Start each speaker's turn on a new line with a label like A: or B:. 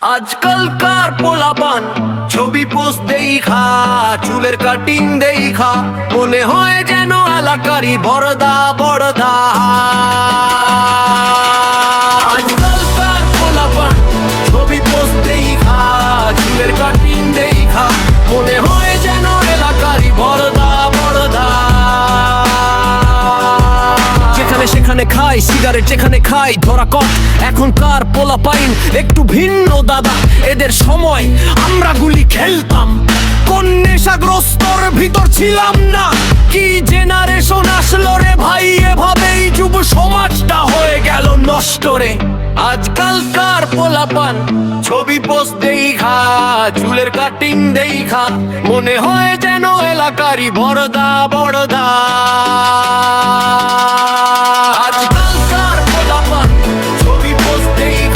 A: আজকালকার পোলাপান ছবি পোস্ট দেখা, চুলের কাটিং দেখা মনে হয় যেন এলাকারই বড়দা বড়দা। আজকালকার পোলাপান ছবি পোস্ট দেখা, চুলের কাটিং দেখা মনে হয় যেন এলাকারই বড়দা বড়দা। যেখানে সেখানে খাই সিগারেট, যেখানে খাই ধরা কট। এখনকার পোলাপাইন একটু ভিন্ন দাদা, এদের সময় আমরা গুলি খেলতাম, কোন নেশাগ্রস্তর ভিতর ছিলাম না। কি জেনারেশন আসলো রে ভাই, এভাবেই যুব সমাজটা হয়ে গেল নষ্ট রে। আজকালকার পোলাপান ছবি পোস্ট দেখা, চুলের কাটিং দেখা মনে হয় যেন এলাকারই বড়দা বড়দা। আজকালকার পোলাপান ছবি পোস্ট দেখা,